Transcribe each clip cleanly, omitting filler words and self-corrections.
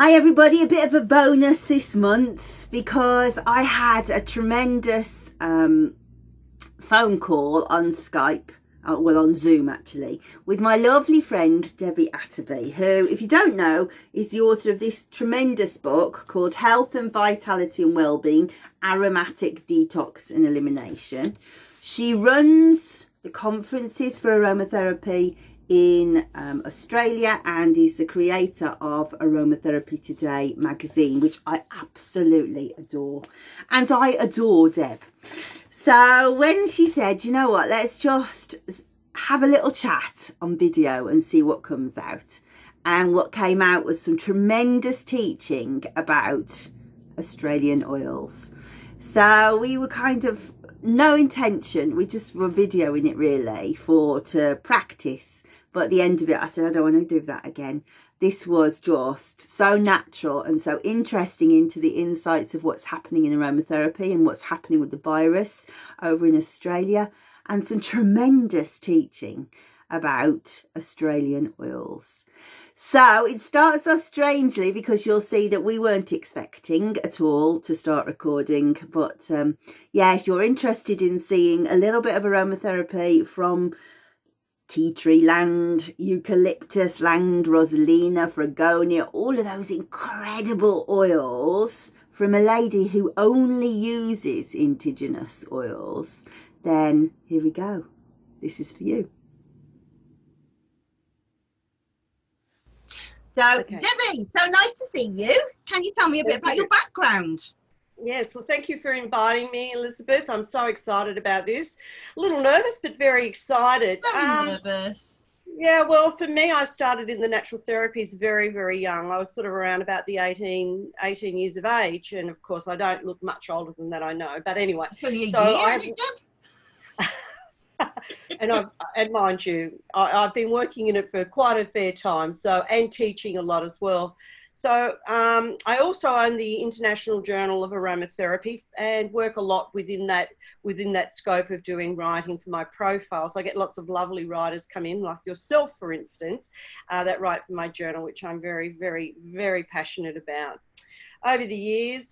Hi everybody, a bit of a bonus this month because I had a tremendous phone call on Skype, on Zoom actually, with my lovely friend Deby Atterby, who, if you don't know, is the author of this tremendous book called Health and Vitality and Wellbeing, Aromatic Detox and Elimination. She runs the conferences for aromatherapy in Australia and is the creator of Aromatherapy Today magazine, which I absolutely adore. And I adore Deb. So when she said, you know what, let's just have a little chat on video and see what comes out. And what came out was some tremendous teaching about Australian oils. So we were kind of, no intention, we just were videoing it really to practice. But at the end of it, I said, I don't want to do that again. This was just so natural and so interesting into the insights of what's happening in aromatherapy and what's happening with the virus over in Australia, and some tremendous teaching about Australian oils. So it starts off strangely because you'll see that we weren't expecting at all to start recording. But yeah, if you're interested in seeing a little bit of aromatherapy from tea tree land, eucalyptus land, Rosalina, Fragonia, all of those incredible oils from a lady who only uses indigenous oils, then here we go. This is for you. So, okay. Deby, so nice to see you. Can you tell me a bit about your background? Yes, well, thank you for inviting me, Elizabeth. I'm so excited about this. A little nervous, but very excited. Very nervous. Yeah, well, for me, I started in the natural therapies very, very young. I was sort of around about the 18 years of age. And of course, I don't look much older than that, I know. But anyway. And mind you, I've been working in it for quite a fair time, and teaching a lot as well. So I also own the International Journal of Aromatherapy and work a lot within that scope of doing writing for my profiles. I get lots of lovely writers come in, like yourself, for instance, that write for my journal, which I'm very, very, very passionate about. Over the years,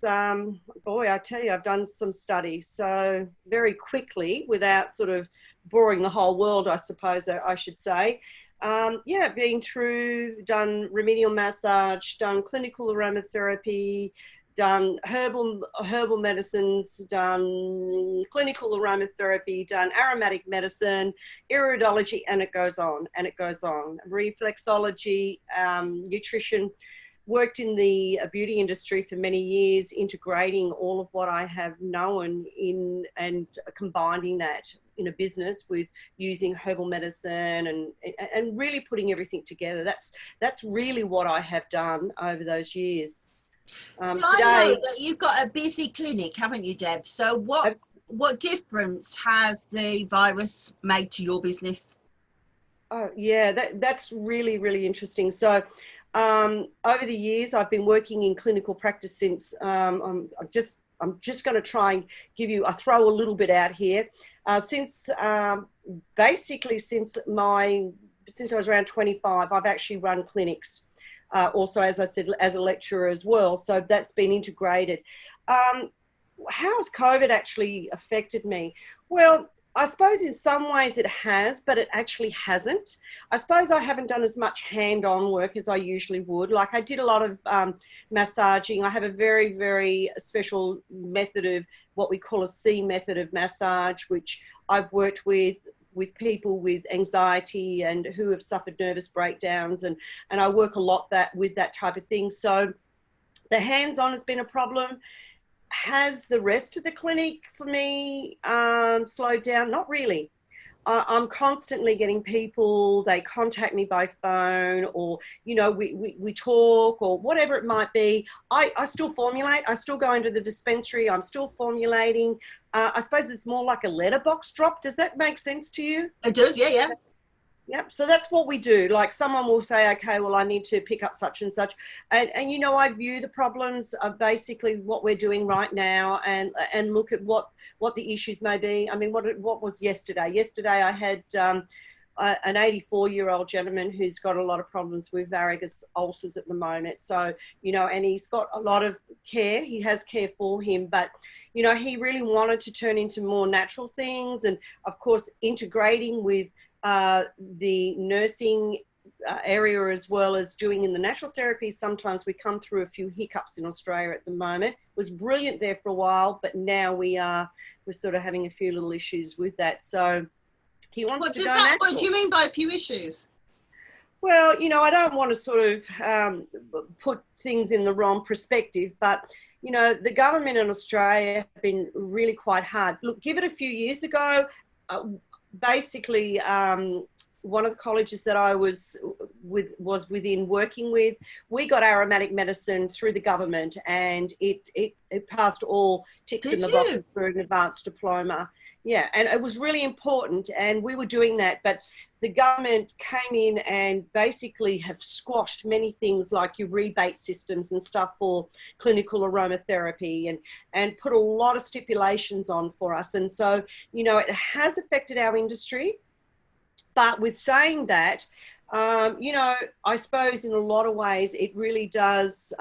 boy, I tell you, I've done some studies. So very quickly, without sort of boring the whole world, I suppose I should say, been through, done remedial massage, done clinical aromatherapy, done herbal medicines, done clinical aromatherapy, done aromatic medicine, iridology, and it goes on and it goes on. Reflexology, nutrition. Worked in the beauty industry for many years, integrating all of what I have known in and combining that in a business with using herbal medicine and really putting everything together. That's really what I have done over those years. So today, I know that you've got a busy clinic, haven't you, Deb? So what difference has the virus made to your business? Oh yeah, that's really, really interesting. So over the years, I've been working in clinical practice since, I'm just going to try and throw a little bit out here. Since I was around 25, I've actually run clinics. Also, as I said, as a lecturer as well. So that's been integrated. How has COVID actually affected me? Well, I suppose in some ways it has, but it actually hasn't. I suppose I haven't done as much hand-on work as I usually would. Like I did a lot of massaging. I have a very, very special method of what we call a C method of massage, which I've worked with people with anxiety and who have suffered nervous breakdowns. And I work a lot with that type of thing. So the hands-on has been a problem. Has the rest of the clinic for me slowed down? Not really. I'm constantly getting people, they contact me by phone or, we talk or whatever it might be. I still formulate. I still go into the dispensary. I'm still formulating. I suppose it's more like a letterbox drop. Does that make sense to you? It does, yeah. Yep. So that's what we do. Like someone will say, okay, well, I need to pick up such and such. And I view the problems of basically what we're doing right now and look at what the issues may be. I mean, what was yesterday? Yesterday I had an 84-year-old gentleman who's got a lot of problems with varicose ulcers at the moment. So, you know, and he's got a lot of care. He has care for him, but, you know, he really wanted to turn into more natural things, and of course integrating with the nursing area as well as doing in the natural therapy. Sometimes we come through a few hiccups in Australia at the moment. It was brilliant there for a while, but now we're sort of having a few little issues with that. So he wants to go natural. What do you mean by a few issues? Well, you know, I don't want to sort of put things in the wrong perspective, but, you know, the government in Australia have been really quite hard. Look, give it a few years ago, basically one of the colleges that I was within working with, we got aromatic medicine through the government, and it passed all ticks in the boxes for an advanced diploma. Yeah, and it was really important, and we were doing that, but the government came in and basically have squashed many things like your rebate systems and stuff for clinical aromatherapy, and put a lot of stipulations on for us. And so, you know, it has affected our industry. But with saying that, you know, I suppose in a lot of ways it really does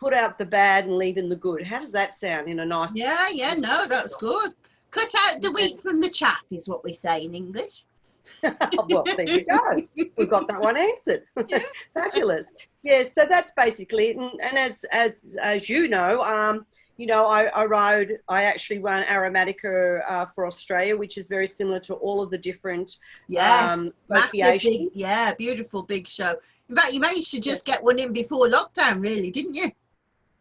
put out the bad and leave in the good. How does that sound in a nice... Yeah, no, that's good. Cut out the wheat from the chaff is what we say in English. Well, there you go. We've got that one answered. Fabulous. Yes, so that's basically it. And as you know, I actually run Aromatica for Australia, which is very similar to all of the different associations. Beautiful big show. In fact, you managed to just get one in before lockdown, really, didn't you?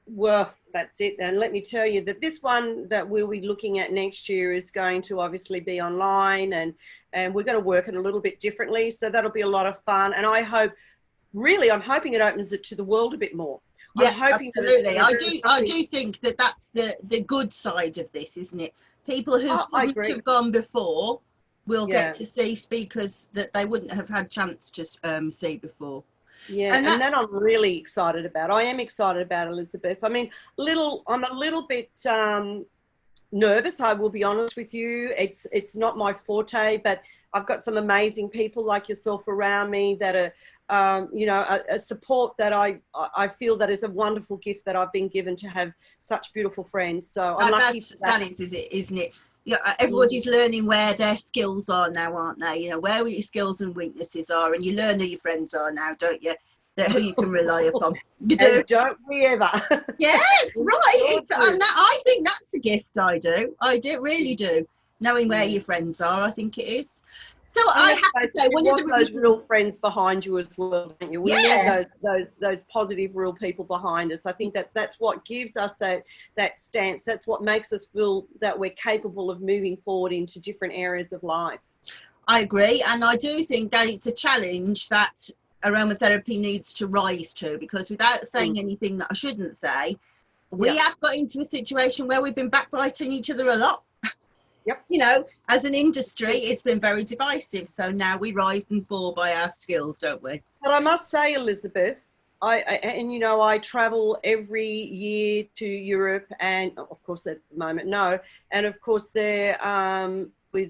Well, that's it. And let me tell you that this one that we'll be looking at next year is going to obviously be online, and we're going to work it a little bit differently. So that'll be a lot of fun. And I'm hoping it opens it to the world a bit more. Yeah, absolutely. I do think that that's the good side of this, isn't it? People who wouldn't have gone before will get to see speakers that they wouldn't have had chance to see before. Yeah, and that I'm really excited about. I am excited about, Elizabeth. I mean, I'm a little bit nervous, I will be honest with you. It's not my forte, but I've got some amazing people like yourself around me that are, you know, a support that I feel that is a wonderful gift that I've been given to have such beautiful friends. So I'm lucky for that. That is it, isn't it? Yeah, everybody's learning where their skills are now, aren't they? You know, where your skills and weaknesses are, and you learn who your friends are now, don't you? That who you can rely upon. You do. And don't we ever? Yes, right. And I think that's a gift. I really do. Knowing where your friends are, I think it is. So I have to say, one of those real friends behind you as well, don't you? We need those positive, real people behind us. I think that's what gives us that stance. That's what makes us feel that we're capable of moving forward into different areas of life. I agree, and I do think that it's a challenge that aromatherapy needs to rise to, because without saying anything that I shouldn't say, we have got into a situation where we've been backbiting each other a lot. Yep. You know, as an industry, it's been very divisive. So now we rise and fall by our skills, don't we? But I must say, Elizabeth, I travel every year to Europe, and of course at the moment, no. And of course they're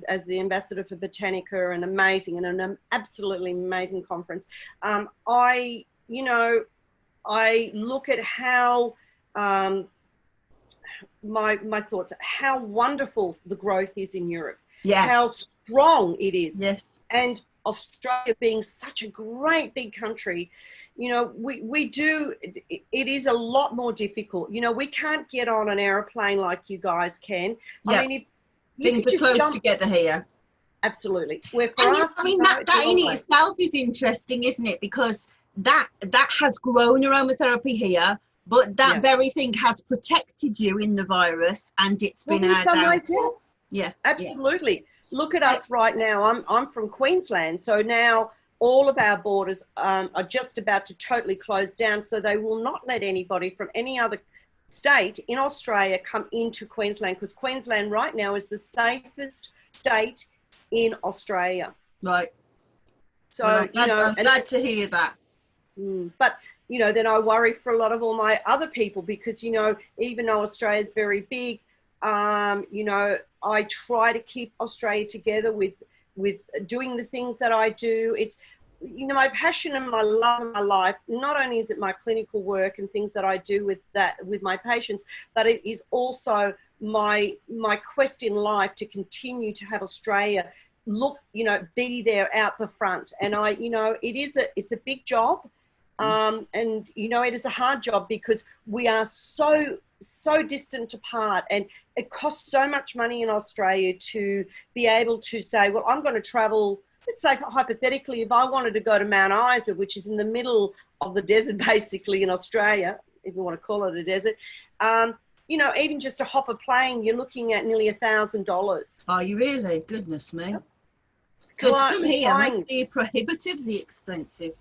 as the ambassador for Botanica, an absolutely amazing conference. I look at how, my thoughts, how wonderful the growth is in Europe, how strong it is. Yes. And Australia being such a great big country, you know, it is a lot more difficult. You know, we can't get on an aeroplane like you guys can. Yeah. I mean, if things are close together here. Absolutely. That in itself is interesting, isn't it? Because that has grown aromatherapy here, but that very thing has protected you in the virus, and it's been our downfall. Yeah, absolutely. Yeah. Look at us right now. I'm from Queensland, so now all of our borders are just about to totally close down, so they will not let anybody from any other state in Australia come into Queensland, because Queensland right now is the safest state in Australia. Right. So, I'm glad to hear that. But, you know, then I worry for a lot of all my other people, because, you know, even though Australia is very big, you know, I try to keep Australia together with with doing the things that I do. It's, you know, my passion and my love of my life. Not only is it my clinical work and things that I do with my patients, but it is also my quest in life to continue to have Australia look, you know, be there out the front. And I, you know, it's a big job. And, you know, it is a hard job because we are so distant apart, and it costs so much money in Australia to be able to say, well, I'm going to travel. Let's say hypothetically, if I wanted to go to Mount Isa, which is in the middle of the desert, basically in Australia, if you want to call it a desert, you know, even just to hop a plane, you're looking at nearly $1,000. Are you really? Goodness me. Yep. So to come here must be prohibitively expensive.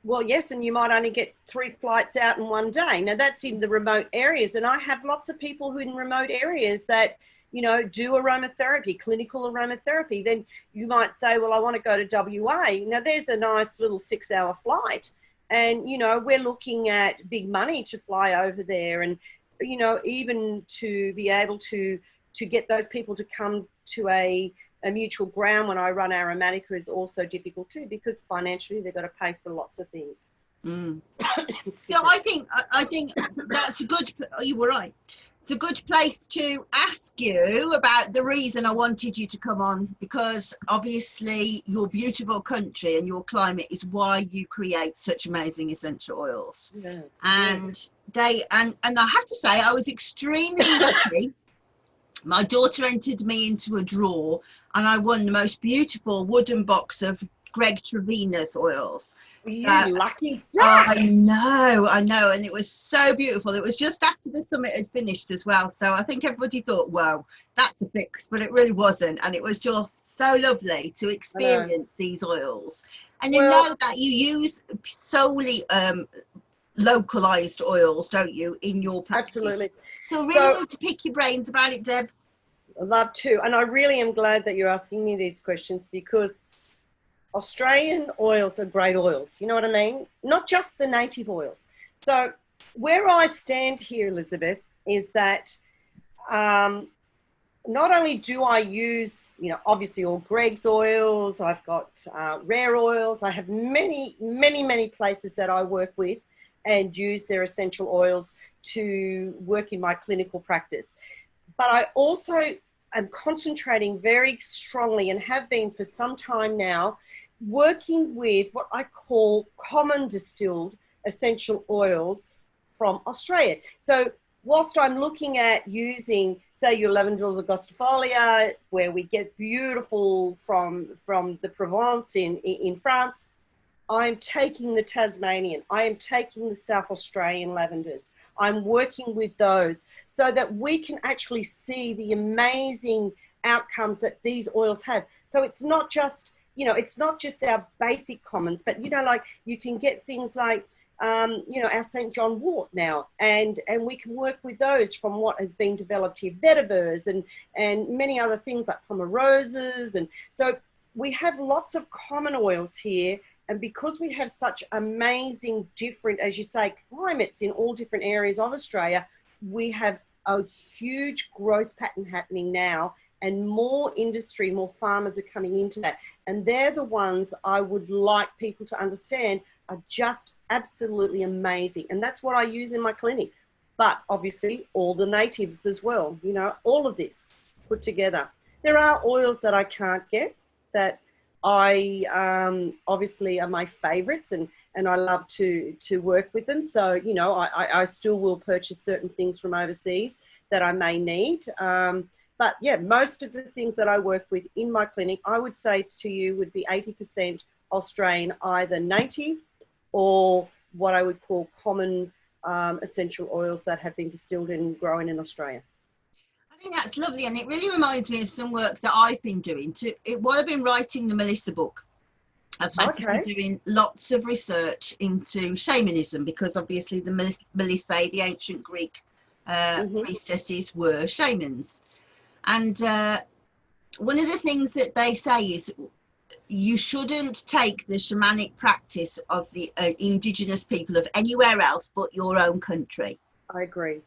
Well, yes, and you might only get 3 flights out in one day. Now, that's in the remote areas, and I have lots of people who in remote areas that, you know, do aromatherapy, clinical aromatherapy. Then you might say, well, I want to go to WA. Now, there's a nice little 6-hour flight, and, you know, we're looking at big money to fly over there, and, you know, even to be able to get those people to come to a mutual ground when I run Aromatica is also difficult too, because financially they've got to pay for lots of things. Yeah, I think that's a good. You were right. It's a good place to ask you about the reason I wanted you to come on, because obviously your beautiful country and your climate is why you create such amazing essential oils. Yeah. And I have to say I was extremely lucky. My daughter entered me into a draw and I won the most beautiful wooden box of Greg Trevina's oils. You lucky. I know. And it was so beautiful. It was just after the summit had finished as well. So I think everybody thought, wow, that's a fix, but it really wasn't. And it was just so lovely to experience these oils. And you know that you use solely localized oils, don't you, in your practice? Absolutely. So really need to pick your brains about it, Deb. I love to. And I really am glad that you're asking me these questions, because Australian oils are great oils. You know what I mean? Not just the native oils. So where I stand here, Elizabeth, is that not only do I use, you know, obviously all Greg's oils, I've got rare oils. I have many, many, many places that I work with and use their essential oils to work in my clinical practice. But I also am concentrating very strongly, and have been for some time now, working with what I call common distilled essential oils from Australia. So whilst I'm looking at using, say, your lavandula augustifolia, where we get beautiful from the Provence in France, I'm taking the Tasmanian, I am taking the South Australian lavenders. I'm working with those so that we can actually see the amazing outcomes that these oils have. So it's not just, you know, it's not just our basic commons, but, you know, like you can get things like, you know, our St. John wort now, and we can work with those from what has been developed here, vetiver and many other things like pomeroses. And so we have lots of common oils here. And because we have such amazing different, as you say, climates in all different areas of Australia, we have a huge growth pattern happening now, and more industry, more farmers are coming into that. And they're the ones I would like people to understand are just absolutely amazing. And that's what I use in my clinic. But obviously all the natives as well, you know, all of this put together. There are oils that I can't get that I obviously are my favorites, and I love to work with them. So, you know, I still will purchase certain things from overseas that I may need. But yeah, most of the things that I work with in my clinic, I would say to you would be 80% Australian, either native or what I would call common essential oils that have been distilled and grown in Australia. I think that's lovely, and it really reminds me of some work that I've been doing. While I've been writing the Melissa book, I've had to be doing lots of research into shamanism, because obviously the Melissae, the ancient Greek priestesses, were shamans. And one of the things that they say is you shouldn't take the shamanic practice of the indigenous people of anywhere else but your own country. I agree.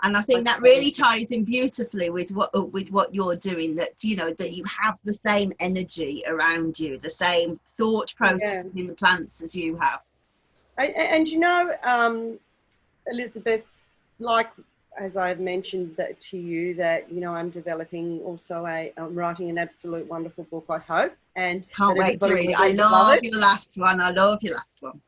And I think that really ties in beautifully with what you're doing, that, you know, that you have the same energy around you, the same thought process in the plants as you have. And you know, Elizabeth, like, as I've mentioned that to you, that, you know, I'm developing also I'm writing an absolute wonderful book, I hope. And can't wait to read it. I love your last one. I love your last one.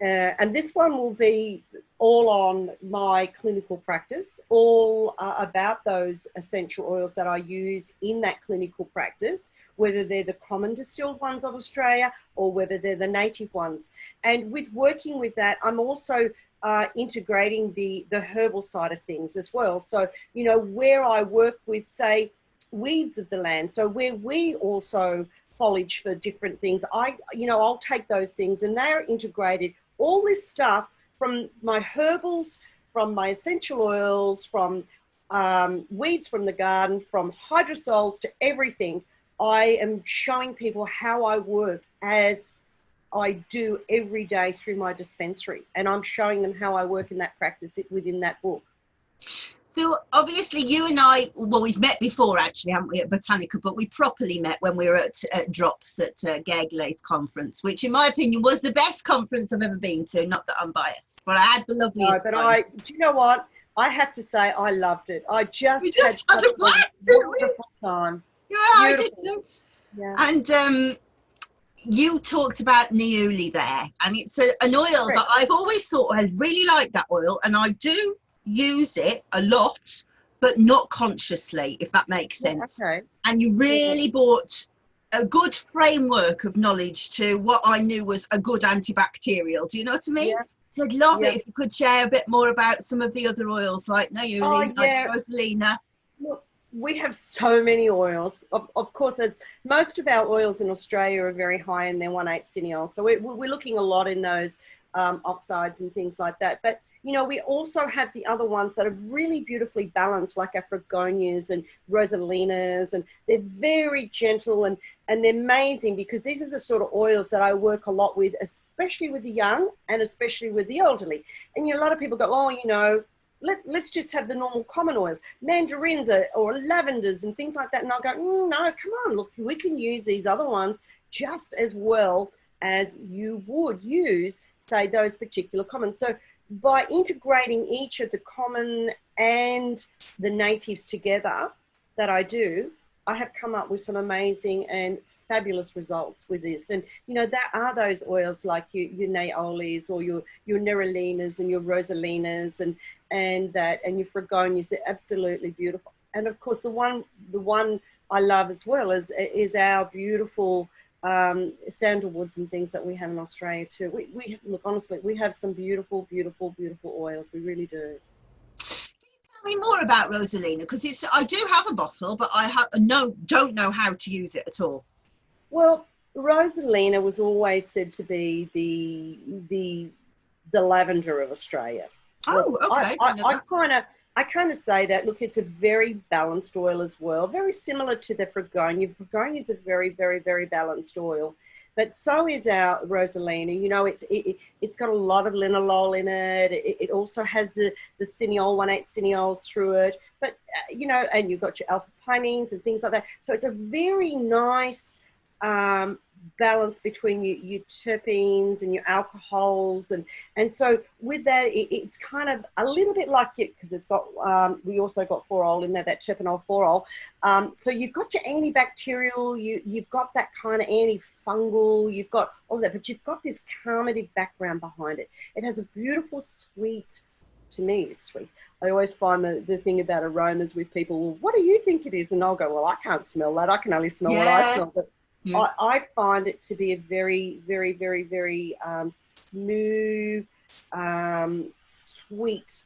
And this one will be all on my clinical practice, all about those essential oils that I use in that clinical practice, whether they're the common distilled ones of Australia or whether they're the native ones. And with working with that, I'm also integrating the herbal side of things as well. So, you know, where I work with, say, weeds of the land, so where we also foliage for different things, I'll take those things and they're integrated. All this stuff from my herbals, from my essential oils, from weeds from the garden, from hydrosols to everything, I am showing people how I work as I do every day through my dispensary. And I'm showing them how I work in that practice within that book. So obviously you and I, well, we've met before actually, haven't we, at Botanica, but we properly met when we were at Drops at Gagley's conference, which in my opinion was the best conference I've ever been to. Not that I'm biased, but I had the loveliest time. Do you know what? I have to say I loved it. I just had such a wonderful time. Yeah, I did too. Yeah. And you talked about Niuli there, and it's an oil that I've always thought I really like that oil, and I do use it a lot, but not consciously, if that makes sense. Okay. And you really brought a good framework of knowledge to what I knew was a good antibacterial. Do you know what I mean? Yeah. So I'd love it if you could share a bit more about some of the other oils like Niuli, like Rosalina. Look, we have so many oils. Of course, as most of our oils in Australia are very high in their 1,8 cineol. So we're looking a lot in those oxides and things like that. But you know, we also have the other ones that are really beautifully balanced, like Afrigonias and Rosalinas, and they're very gentle and they're amazing, because these are the sort of oils that I work a lot with, especially with the young and especially with the elderly. And, you know, a lot of people go, oh, you know, let's just have the normal common oils, mandarins or lavenders and things like that. And I'll go, no, come on, look, we can use these other ones just as well as you would use, say, those particular commons. So by integrating each of the common and the natives together that I do, I have come up with some amazing and fabulous results with this. And, you know, there are those oils like your Naolis or your Nerolinas and your Rosalinas and your Fragonias. They're absolutely beautiful. And of course, the one I love as well is our beautiful sandalwoods and things that we have in Australia too. We look, honestly, we have some beautiful, beautiful, beautiful oils. We really do. Tell me more about Rosalina, because I do have a bottle, but I don't know how to use it at all. Well, Rosalina was always said to be the lavender of Australia. Oh, okay. I kind of say that, look, it's a very balanced oil as well, very similar to the Fragonia. Fragonia is a very, very, very balanced oil, but so is our Rosalina. You know, it's got a lot of linalool in it. It also has the cineol, 1,8 cineols through it, but, you know, and you've got your alpha pinene and things like that. So it's a very nice balance between your terpenes and your alcohols, and so with that it's kind of a little bit like it, because it's got we also got phorol in there, that terpenol phorol. So you've got your antibacterial, you've got that kind of antifungal, you've got all that, but you've got this carminative background behind it. It has a beautiful sweet, to me it's sweet. I always find the thing about aromas with people, well, what do you think it is? And I'll go, well, I can't smell that, I can only smell what I smell. But yeah. I find it to be a very, very, very, very smooth, sweet,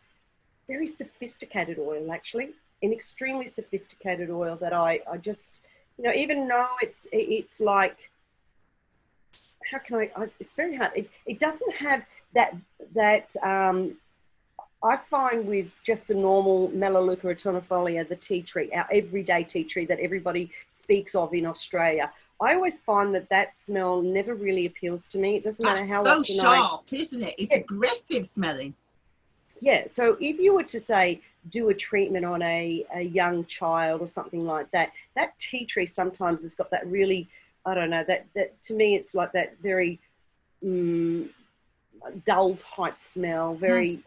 very sophisticated oil, actually. An extremely sophisticated oil that I just, you know, even though it's like, how can it's very hard. It doesn't have that I find with just the normal Melaleuca Tornifolia, the tea tree, our everyday tea tree that everybody speaks of in Australia, I always find that smell never really appeals to me. It doesn't matter how often. It's so sharp, isn't it? It's aggressive smelling. Yeah, so if you were to say do a treatment on a young child or something like that, that tea tree sometimes has got that really, I don't know, that to me it's like that very dull type smell, very,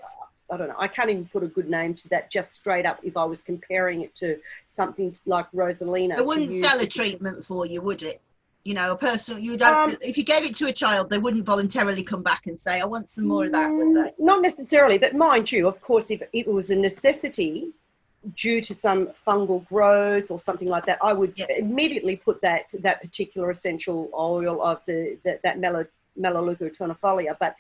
I don't know, I can't even put a good name to that just straight up if I was comparing it to something like Rosalina. It wouldn't sell a treatment for you, would it? You know, a person, you don't, if you gave it to a child, they wouldn't voluntarily come back and say, I want some more of that, would they? Not necessarily, but mind you, of course, if it was a necessity due to some fungal growth or something like that, I would immediately put that particular essential oil of that Melaleuca Tornifolia. But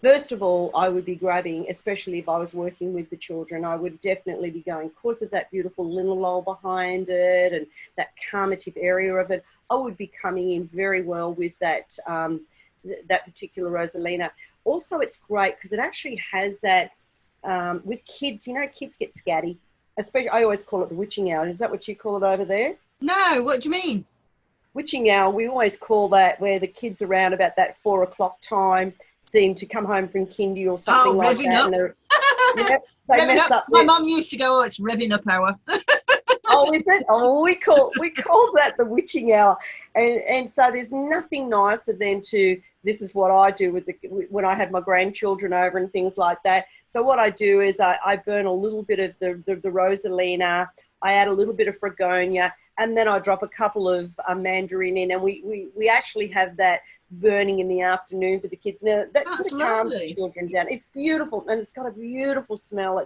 first of all, I would be grabbing, especially if I was working with the children, I would definitely be going, because of that beautiful linalool behind it and that calmative area of it, I would be coming in very well with that that particular Rosalina. Also, it's great because it actually has that, with kids, you know, kids get scatty. Especially, I always call it the witching hour. Is that what you call it over there? No, what do you mean? Witching hour, we always call that where the kids around about that 4 o'clock time seem to come home from kindy or something like that. Up. And they revving mess up. My mum used to go, oh, it's revving up hour. Oh, is it? Oh, we call that the witching hour. And so there's nothing nicer than to, this is what I do when I have my grandchildren over and things like that. So what I do is I burn a little bit of the Rosalina, I add a little bit of Fregonia, and then I drop a couple of mandarin in, and we actually have that burning in the afternoon for the kids. Now that sort of calms the children down. It's beautiful, and it's got a beautiful smell.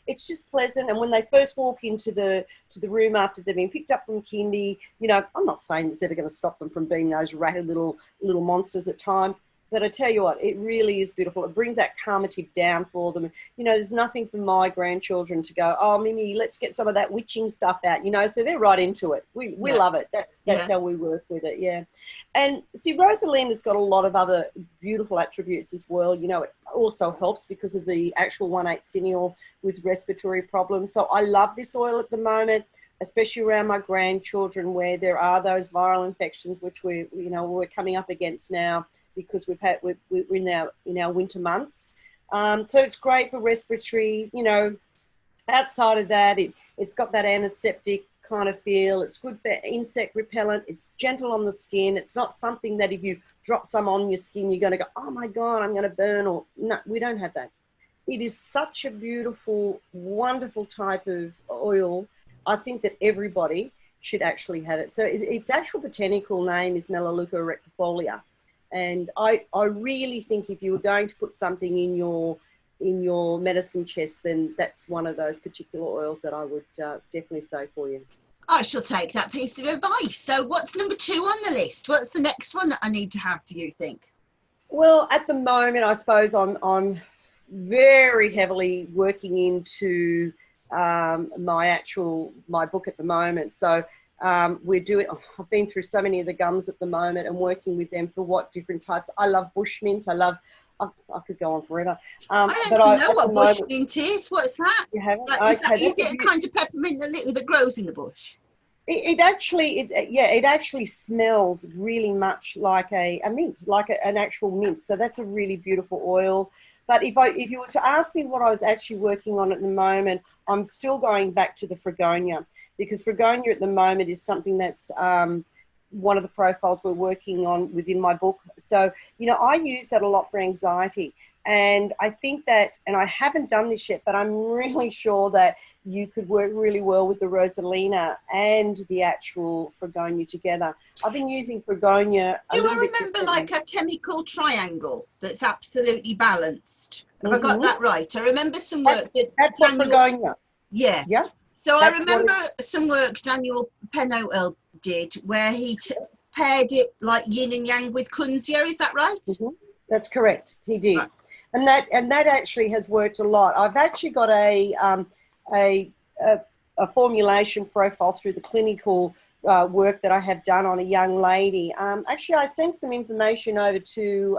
It's just pleasant. And when they first walk into the room after they've been picked up from kindy, you know, I'm not saying it's ever going to stop them from being those ratty little monsters at times, but I tell you what, it really is beautiful. It brings that calmative down for them. You know, there's nothing for my grandchildren to go, oh, Mimi, let's get some of that witching stuff out, you know, so they're right into it. We love it. That's how we work with it, yeah. And see, Rosalina's got a lot of other beautiful attributes as well. You know, it also helps because of the actual 1,8-cineol with respiratory problems. So I love this oil at the moment, especially around my grandchildren where there are those viral infections, which we're coming up against now, because we're in our winter months. So it's great for respiratory, you know. Outside of that, it's got that antiseptic kind of feel. It's good for insect repellent. It's gentle on the skin. It's not something that if you drop some on your skin, you're going to go, oh my God, I'm going to burn. Or no, we don't have that. It is such a beautiful, wonderful type of oil. I think that everybody should actually have it. So its actual botanical name is Melaleuca Tornifolia. And I really think if you were going to put something in your medicine chest, then that's one of those particular oils that I would definitely say for you. I shall take that piece of advice. So what's number 2 on the list? What's the next one that I need to have, do you think? Well, at the moment, I suppose I'm very heavily working into my book at the moment. So we're doing, I've been through so many of the gums at the moment and working with them for what different types. I love bushmint. I could go on forever. I don't know what bushmint is. What's that? You haven't? Like, is it a kind of peppermint that grows in the bush? It actually smells really much like a mint, like an actual mint. So that's a really beautiful oil. But if you were to ask me what I was actually working on at the moment, I'm still going back to the Fregonia, because Fregonia at the moment is something that's one of the profiles we're working on within my book. So, you know, I use that a lot for anxiety. And I think that, and I haven't done this yet, but I'm really sure that you could work really well with the Rosalina and the actual Fregonia together. I've been using Fregonia. Do I remember like a chemical triangle that's absolutely balanced? Have I got that right? I remember some work that's what Fregonia. Yeah. Yeah. So I remember some work Daniel Pennoel did where he paired it like yin and yang with Kunzia. Is that right? Mm-hmm. That's correct. He did. Right. And that actually has worked a lot. I've actually got a formulation profile through the clinical work that I have done on a young lady. Actually, I sent some information over to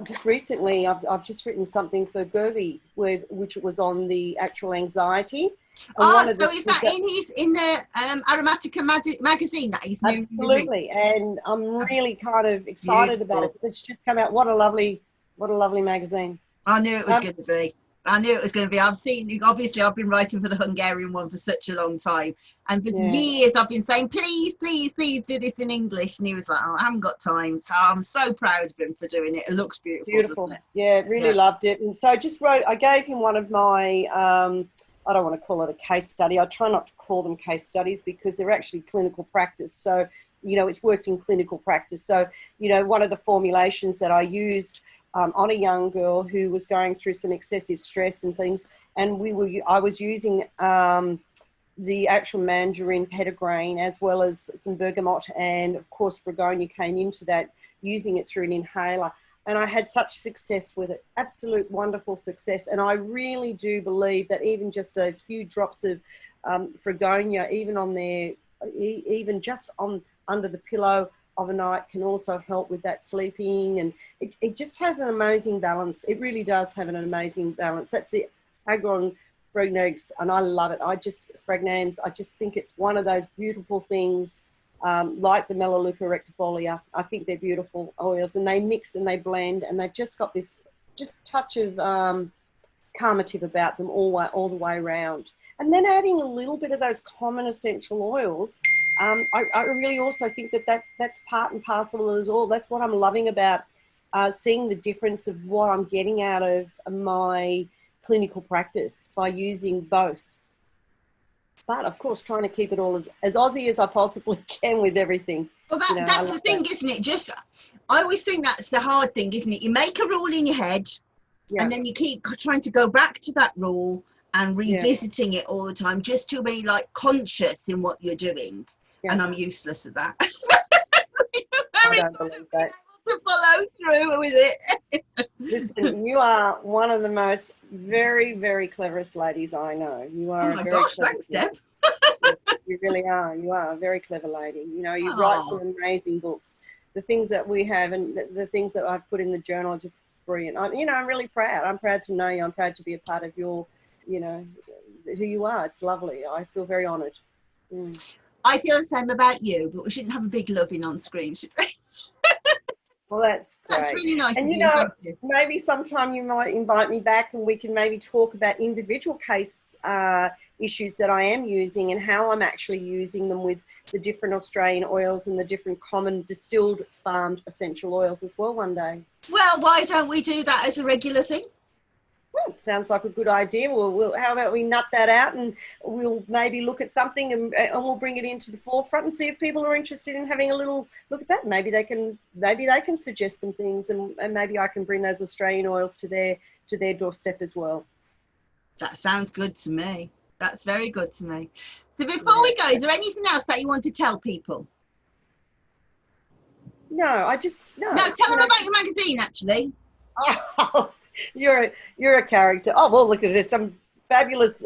just recently. I've just written something for Deby, which was on the actual anxiety. So is that in the Aromatherapy magazine that he's absolutely, and I'm really kind of excited about it because it's just come out. What a lovely What a lovely magazine. I knew it was going to be. I knew it was going to be. Obviously, I've been writing for the Hungarian one for such a long time. And for years, I've been saying, please, please, please do this in English. And he was like, oh, I haven't got time. So I'm so proud of him for doing it. It looks beautiful. Beautiful. Doesn't it? Yeah, really loved it. And so I gave him one of my, I don't want to call it a case study. I try not to call them case studies because they're actually clinical practice. So, it's worked in clinical practice. So, one of the formulations that I used on a young girl who was going through some excessive stress and things. And I was using the actual mandarin petitgrain as well as some bergamot, and of course Fregonia came into that, using it through an inhaler. And I had such success with it, absolute wonderful success. And I really do believe that even just those few drops of Fregonia, even on there, even just under the pillow of a night, can also help with that sleeping. And it just has an amazing balance. It really does have an amazing balance. That's the Agron Fragrance, and I love it. I just think it's one of those beautiful things, like the Melaleuca Tornifolia. I think they're beautiful oils, and they mix and they blend, and they've just got this just touch of calmative about them all the way around. And then adding a little bit of those common essential oils, I really also think that's part and parcel of us all. That's what I'm loving about seeing the difference of what I'm getting out of my clinical practice by using both. But of course, trying to keep it all as Aussie as I possibly can with everything. Well, that's the thing, isn't it? I always think that's the hard thing, isn't it? You make a rule in your head, and then you keep trying to go back to that rule and revisiting it all the time, just to be like conscious in what you're doing. And I'm useless at that. I don't believe that. To follow through with it. Listen, you are one of the most very, very cleverest ladies I know. You are. Oh my gosh, thanks, Deb. You really are. You are a very clever lady. You write some amazing books. The things that we have and the things that I've put in the journal are just brilliant. I'm really proud. I'm proud to know you. I'm proud to be a part of your, who you are. It's lovely. I feel very honoured. I feel the same about you, but we shouldn't have a big loving on screen, should we? Well, that's great. That's really nice and of you. Thank you. Maybe sometime you might invite me back and we can maybe talk about individual case issues that I am using and how I'm actually using them with the different Australian oils and the different common distilled farmed essential oils as well one day. Well, why don't we do that as a regular thing? Well, sounds like a good idea. How about we nut that out and we'll maybe look at something and we'll bring it into the forefront and see if people are interested in having a little look at that. Maybe they can suggest some things and maybe I can bring those Australian oils to their doorstep as well. That sounds good to me. That's very good to me. So before we go, is there anything else that you want to tell people? No, No, tell them about your magazine, actually. Oh. You're a character. Oh, well, look at this. Some fabulous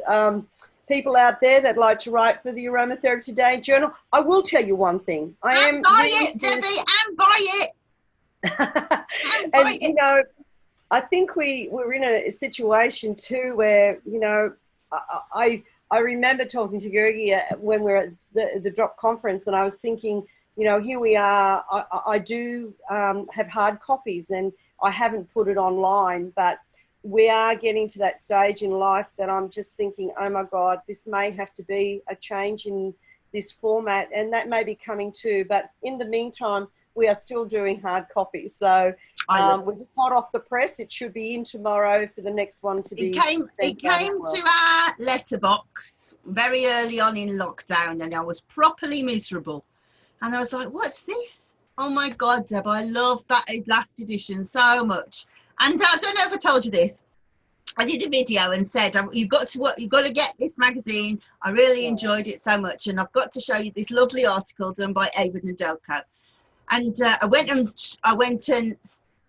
people out there that like to write for the Aromatherapy Today journal. I will tell you one thing. Buy it, Debbie, and buy it. I think we're in a situation too where, I remember talking to Georgie when we were at the Drop conference, and I was thinking, here we are. I do have hard copies, and I haven't put it online, but we are getting to that stage in life that I'm just thinking, oh my God, this may have to be a change in this format, and that may be coming too. But in the meantime, we are still doing hard copies. So we're just hot off the press. It should be in tomorrow for the next one to be. It came to our letterbox very early on in lockdown, and I was properly miserable. And I was like, what's this? Oh my God, Deb, I love that last edition so much. And I don't know if I told you this. I did a video and said, you've got to get this magazine. I really enjoyed it so much. And I've got to show you this lovely article done by Ava Nedelko. And I went and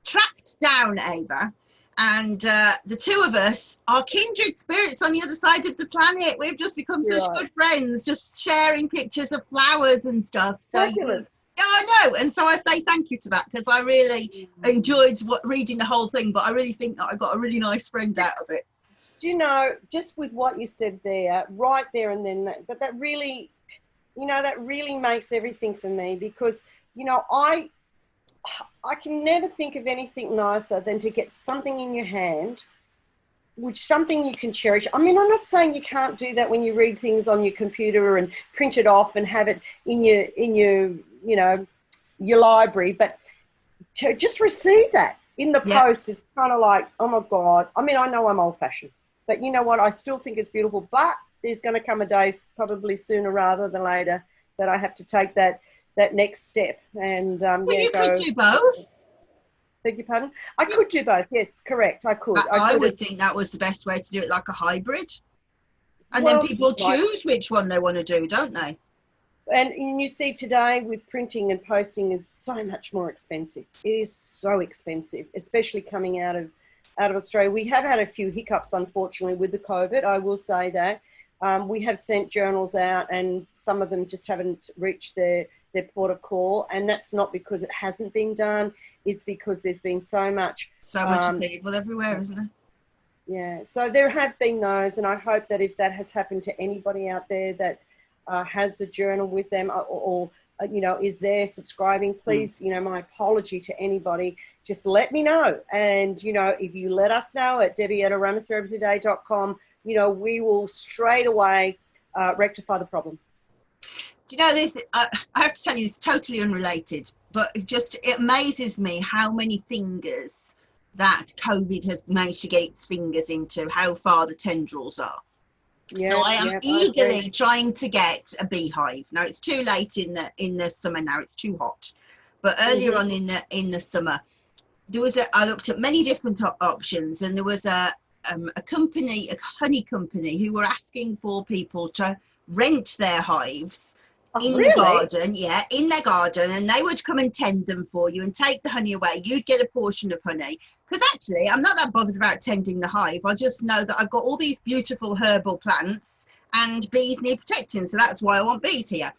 tracked down Ava. And the two of us are kindred spirits on the other side of the planet. We've just become such good friends, just sharing pictures of flowers and stuff. So fabulous. Yeah, I know. And so I say thank you to that, because I really enjoyed reading the whole thing, but I really think that I got a really nice friend out of it. Do just with what you said there, right there and then, that really, that really makes everything for me, because, I can never think of anything nicer than to get something in your hand, which something you can cherish. I mean, I'm not saying you can't do that when you read things on your computer and print it off and have it in your you know, your library, but to just receive that in the post, it's kind of like, oh my God. I mean, I know I'm old fashioned, but you know what? I still think it's beautiful, but there's going to come a day, probably sooner rather than later, that I have to take that next step and you could do both. Beg your pardon? I could do both. Yes, correct. I could. I would think that was the best way to do it, like a hybrid. And then people choose which one they want to do, don't they? And you see today with printing and posting is so much more expensive. It is so expensive, especially coming out of Australia. We have had a few hiccups, unfortunately, with the COVID. I will say that. We have sent journals out and some of them just haven't reached their port of call. And that's not because it hasn't been done. It's because there's been so much people everywhere, isn't there? Yeah. So there have been those. And I hope that if that has happened to anybody out there that has the journal with them or you know, is there subscribing, please, you know, my apology to anybody, just let me know. And, you know, if you let us know at Deby@aromatherapytoday.com, you know, we will straight away rectify the problem. Do you know this? I have to tell you, it's totally unrelated, but it amazes me how many fingers that COVID has managed to get its fingers into, how far the tendrils are. Yeah, so I am eagerly trying to get a beehive. Now it's too late in the summer now; it's too hot. But earlier on in the summer, I looked at many different options, and there was a company, a honey company, who were asking for people to rent their hives the garden, in their garden, and they would come and tend them for you and take the honey away. You'd get a portion of honey. Because actually, I'm not that bothered about tending the hive. I just know that I've got all these beautiful herbal plants and bees need protecting. So that's why I want bees here.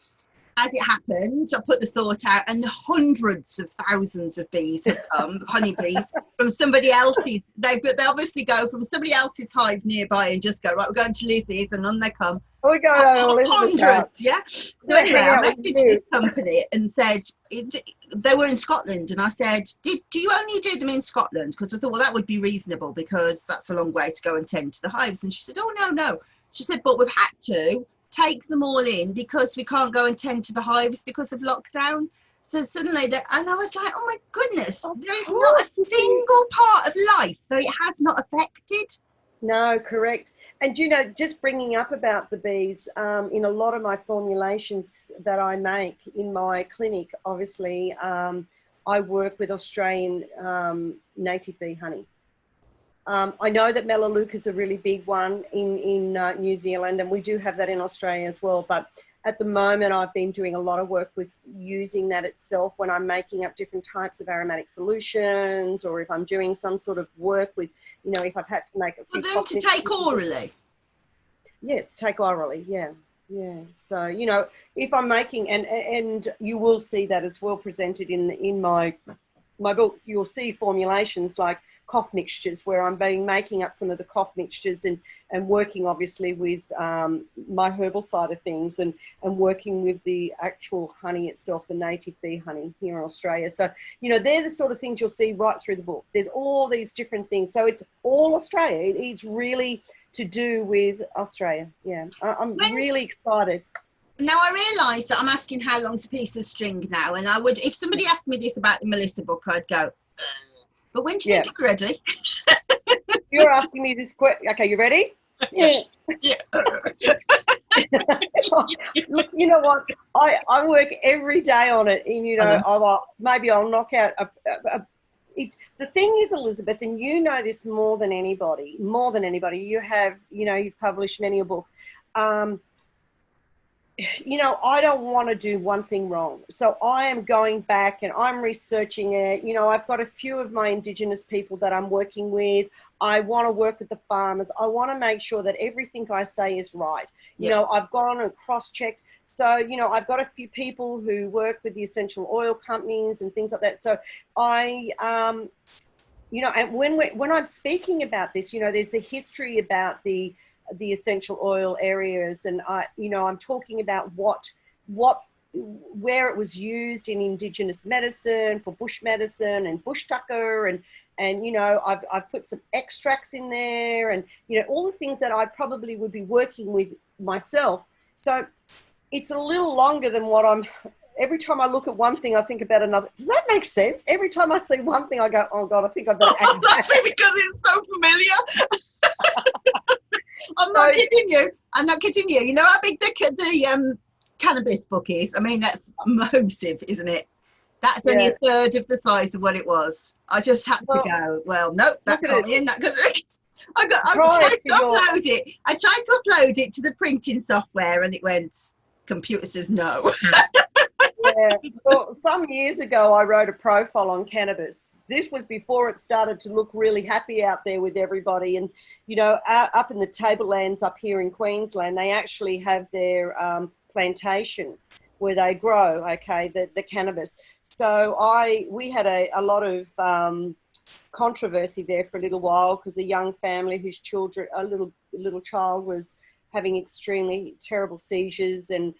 As it happened, I put the thought out and hundreds of thousands of bees have come, honeybees, from somebody else's. They obviously go from somebody else's hive nearby and just go, right, we're going to Lizzie's, and on they come. Oh, we go hundreds, yeah. So anyway, I messaged this company and said, they were in Scotland, and I said, do you only do them in Scotland? Because I thought, well, that would be reasonable because that's a long way to go and tend to the hives. And she said, oh, no. She said, but we've had to take them all in because we can't go and tend to the hives because of lockdown. So suddenly, and I was like, oh my goodness, there's not a single part of life that it has not affected. No, correct. And, you know, just bringing up about the bees, in a lot of my formulations that I make in my clinic, obviously, I work with Australian native bee honey. I know that Melaleuca is a really big one in New Zealand, and we do have that in Australia as well. But at the moment, I've been doing a lot of work with using that itself when I'm making up different types of aromatic solutions, or if I'm doing some sort of work with, you know, if I've had to make a few. For them to take orally? Yes, take orally, yeah. So, you know, if I'm making, and you will see that as well presented in my book, you'll see formulations like cough mixtures where I'm making up some of the cough mixtures and working obviously with my herbal side of things and working with the actual honey itself, the native bee honey here in Australia. So, you know, they're the sort of things you'll see right through the book. There's all these different things. So it's all Australia. It's really to do with Australia. Yeah, I'm really excited. Now I realise that I'm asking how long's a piece of string now, and I would, if somebody asked me this about the Melissa book, I'd go, but when do you think you're ready? You're asking me this question. Okay, you ready? Yeah. Look, you know what? I work every day on it, and, you know, maybe I'll knock out the thing is, Elizabeth, and you know this more than anybody, you have, you know, you've published many a book. You know, I don't want to do one thing wrong. So I am going back and I'm researching it. You know, I've got a few of my Indigenous people that I'm working with. I want to work with the farmers. I want to make sure that everything I say is right. You know, I've gone and cross-checked. So, you know, I've got a few people who work with the essential oil companies and things like that. So I, you know, and when I'm speaking about this, you know, there's the history about the essential oil areas, and you know, I'm talking about what where it was used in Indigenous medicine, for bush medicine and bush tucker, and you know, I've put some extracts in there, and you know, all the things that I probably would be working with myself. So it's a little longer than what I'm. Every time I look at one thing, I think about another. Does that make sense? Every time I see one thing, I go, "Oh God, I think I better add that." Laughing because it's so familiar. I'm not kidding you. I'm not kidding you. You know how big the cannabis book is? I mean, that's massive, isn't it? That's only a third of the size of what it was. I just had to go, well, no, that can't be in that, because I tried to upload it. I tried to upload it to the printing software, and it went, computer says no. Yeah, well, some years ago, I wrote a profile on cannabis. This was before it started to look really happy out there with everybody. And, you know, up in the tablelands up here in Queensland, they actually have their plantation where they grow, the cannabis. So we had a lot of controversy there for a little while, because a young family whose a little child was having extremely terrible seizures, and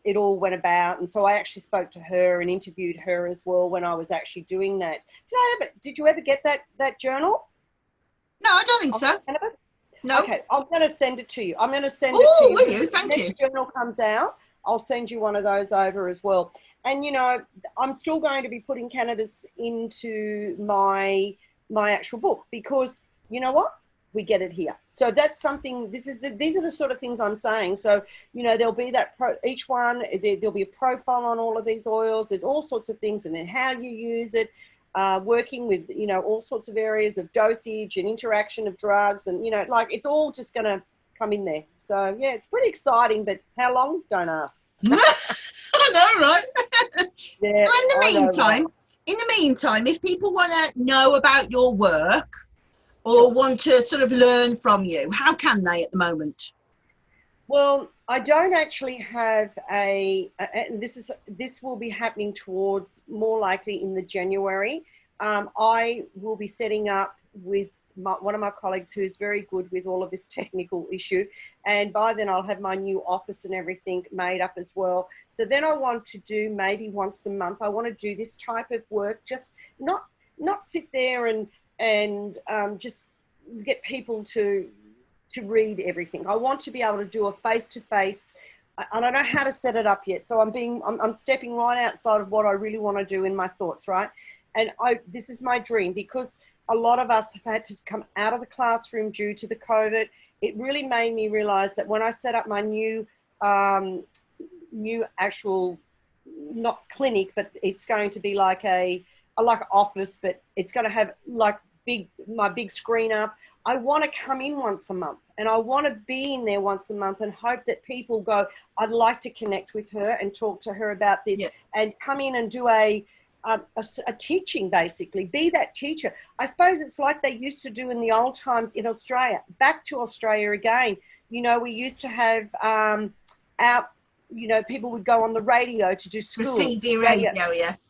it all went about. And so I actually spoke to her and interviewed her as well when I was actually doing that. Did you ever get that journal? No, I don't think so. Cannabis? No. Okay, I'm going to send it to you. I'm going to send it to you. Will you? Thank you. When the journal comes out, I'll send you one of those over as well. And, you know, I'm still going to be putting cannabis into my actual book, because, you know what? We get it here. So that's something, these are the sort of things I'm saying. So, you know, there'll be each one, there'll be a profile on all of these oils. There's all sorts of things, and then how you use it, working with, you know, all sorts of areas of dosage and interaction of drugs, and, you know, like, it's all just going to come in there. So, yeah, it's pretty exciting, but how long? Don't ask. I know, right? Yeah, so in the meantime, if people want to know about your work, or want to sort of learn from you, how can they at the moment? Well, I don't actually have this will be happening towards more likely in the January. I will be setting up with one of my colleagues who's very good with all of this technical issue. And by then I'll have my new office and everything made up as well. So then I want to do maybe once a month, I want to do this type of work, just not sit there and just get people to read everything. I want to be able to do a face-to-face. I don't know how to set it up yet, so I'm stepping right outside of what I really want to do in my thoughts, right? And this is my dream, because a lot of us have had to come out of the classroom due to the COVID. It really made me realize that when I set up my new actual, not clinic, but it's going to be like an office, but it's going to have like my big screen up. I want to come in once a month, and I want to be in there once a month, and hope that people go, I'd like to connect with her and talk to her about this, and come in and do a teaching, basically, be that teacher. I suppose it's like they used to do in the old times in Australia. Back to Australia again, you know, we used to have people would go on the radio to do school. The CB radio,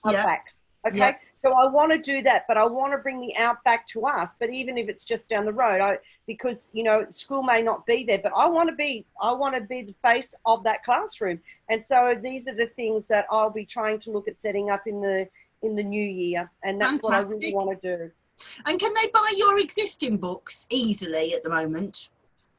Outbacks. Okay, so I want to do that, but I want to bring the outback to us. But even if it's just down the road, because, you know, school may not be there, but I want to be the face of that classroom. And so these are the things that I'll be trying to look at setting up in the new year, and that's what I really want to do. And can they buy your existing books easily at the moment?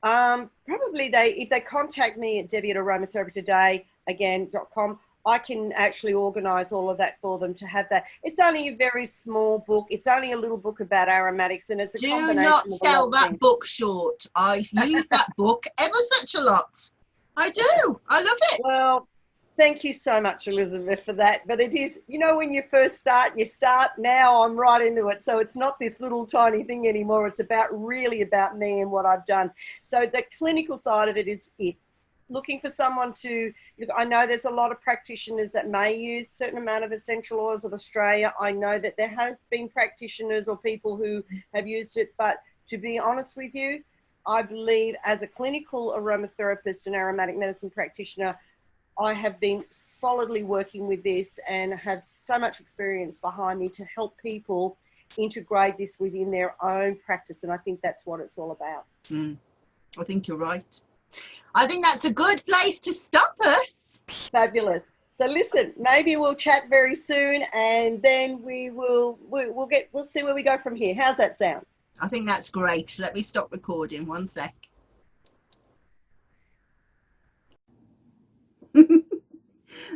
Probably if they contact me at Deby@aromatherapytoday.com, I can actually organise all of that for them to have that. It's only a very small book. It's only a little book about aromatics, and it's a combination. Do not sell that book short. I use that book ever such a lot. I do. I love it. Well, thank you so much, Elizabeth, for that. But it is, you know, when you first start, now I'm right into it. So it's not this little tiny thing anymore. It's really about me and what I've done. So the clinical side of it is looking for someone to, I know there's a lot of practitioners that may use certain amount of essential oils of Australia. I know that there have been practitioners or people who have used it, but to be honest with you, I believe as a clinical aromatherapist and aromatic medicine practitioner, I have been solidly working with this and have so much experience behind me to help people integrate this within their own practice. And I think that's what it's all about. I think you're right. I think that's a good place to stop us. Fabulous. So listen, maybe we'll chat very soon, and then we'll see where we go from here. How's that sound? I think that's great. Let me stop recording 1 sec.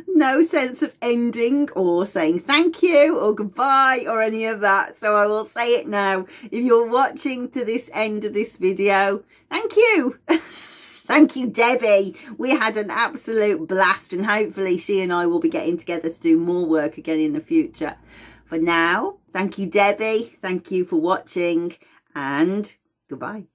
No sense of ending or saying thank you or goodbye or any of that, so I will say it now. If you're watching to this end of this video, thank you. Thank you, Debbie. We had an absolute blast, and hopefully she and I will be getting together to do more work again in the future. For now, thank you, Debbie. Thank you for watching, and goodbye.